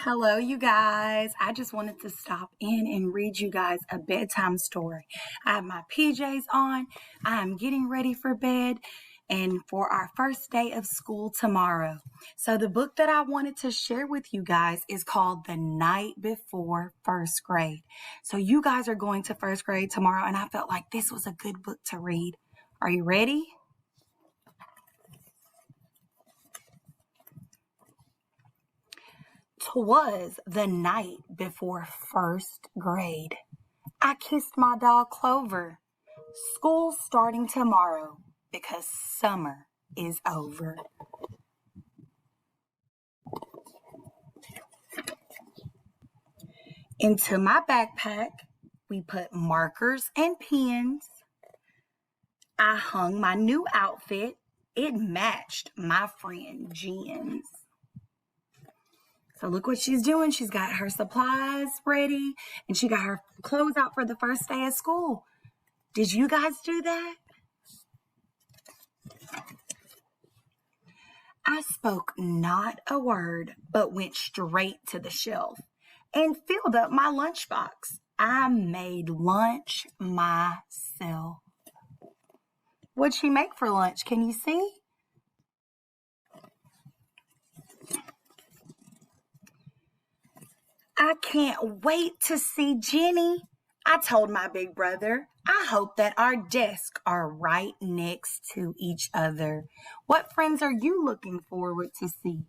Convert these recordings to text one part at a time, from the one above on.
Hello, you guys. I just wanted to stop in and read you guys a bedtime story. I have my PJs on. I am getting ready for bed and for our first day of school tomorrow. So, the book that I wanted to share with you guys is called The Night Before First Grade. So, you guys are going to first grade tomorrow, and I felt like this was a good book to read. Are you ready? 'Twas the night before first grade. I kissed my dog Clover. School's starting tomorrow because summer is over. Into my backpack, we put markers and pens. I hung my new outfit. It matched my friend Jen's. So look what she's doing. She's got her supplies ready and she got her clothes out for the first day of school. Did you guys do that? I spoke not a word, but went straight to the shelf and filled up my lunchbox. I made lunch myself. What'd she make for lunch? Can you see? I can't wait to see Jenny. I told my big brother, I hope that our desks are right next to each other. What friends are you looking forward to see?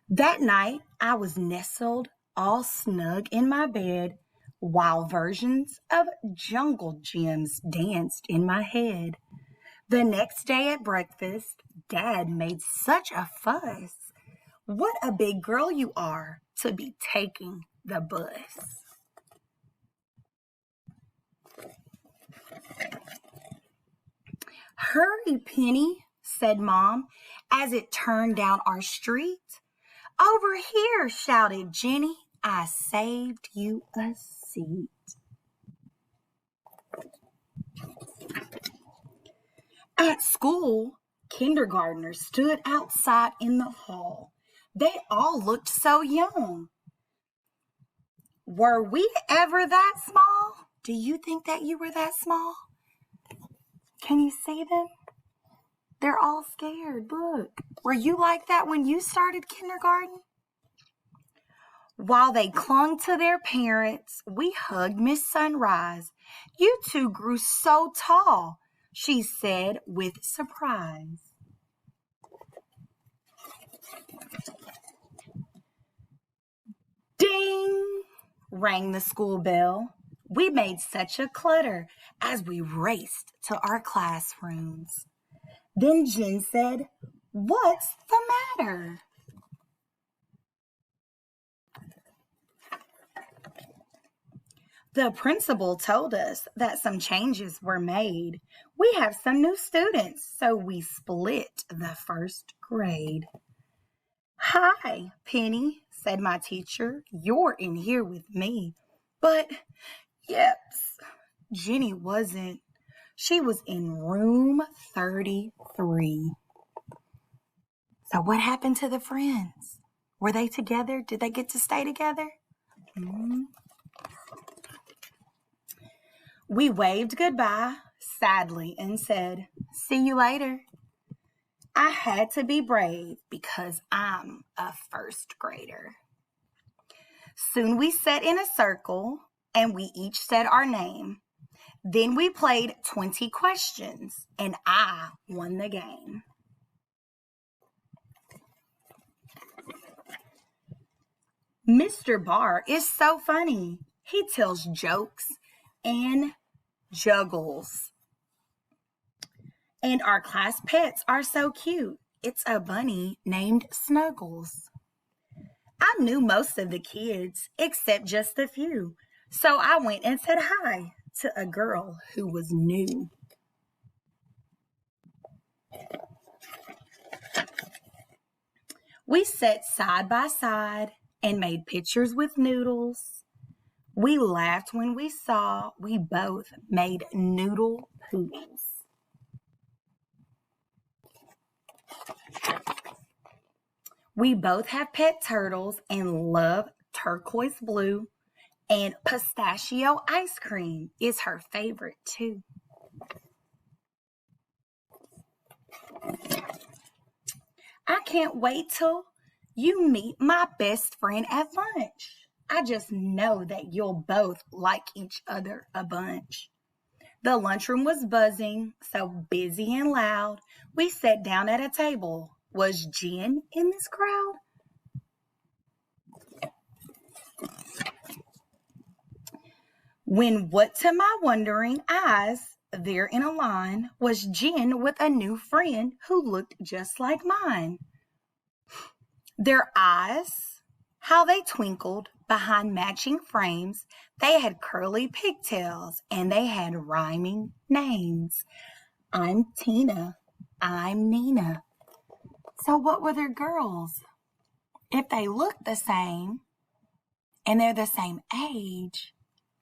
That night, I was nestled all snug in my bed while versions of Jungle Gyms danced in my head. The next day at breakfast, Dad made such a fuss. What a big girl you are to be taking the bus. Hurry, Penny, said Mom as it turned down our street. Over here, shouted Jenny. I saved you a seat. At school, kindergartners stood outside in the hall. They all looked so young. Were we ever that small? Do you think that you were that small? Can you see them? They're all scared. Look. Were you like that when you started kindergarten? While they clung to their parents, we hugged Miss Sunrise. You two grew so tall, she said with surprise. Ding! Rang the school bell. We made such a clutter as we raced to our classrooms. Then Jen said, What's the matter? The principal told us that some changes were made. We have some new students, so we split the first grade. Hi, Penny, said my teacher. You're in here with me. But, yes, Jenny wasn't. She was in room 33. So what happened to the friends? Were they together? Did they get to stay together? We waved goodbye sadly and said, See you later. I had to be brave because I'm a first grader. Soon we sat in a circle and we each said our name. Then we played 20 questions and I won the game. Mr. Barr is so funny. He tells jokes and juggles. And our class pets are so cute. It's a bunny named Snuggles. I knew most of the kids, except just a few. So I went and said hi to a girl who was new. We sat side by side and made pictures with noodles. We laughed when we saw we both made noodle poodles. We both have pet turtles and love turquoise blue, and pistachio ice cream is her favorite too. I can't wait till you meet my best friend at lunch. I just know that you'll both like each other a bunch. The lunchroom was buzzing, so busy and loud. We sat down at a table. Was Jen in this crowd? When what to my wondering eyes, there in a line was Jen with a new friend who looked just like mine. Their eyes, how they twinkled behind matching frames. They had curly pigtails and they had rhyming names. I'm Tina. I'm Nina. So what were their girls? If they look the same and they're the same age,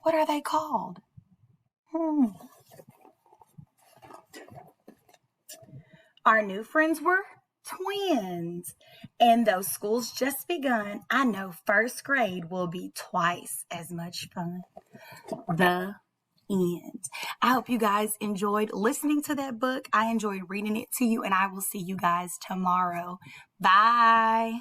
what are they called? Our new friends were twins. And though school's just begun, I know first grade will be twice as much fun. The end. I hope you guys enjoyed listening to that book. I enjoyed reading it to you, and I will see you guys tomorrow. Bye.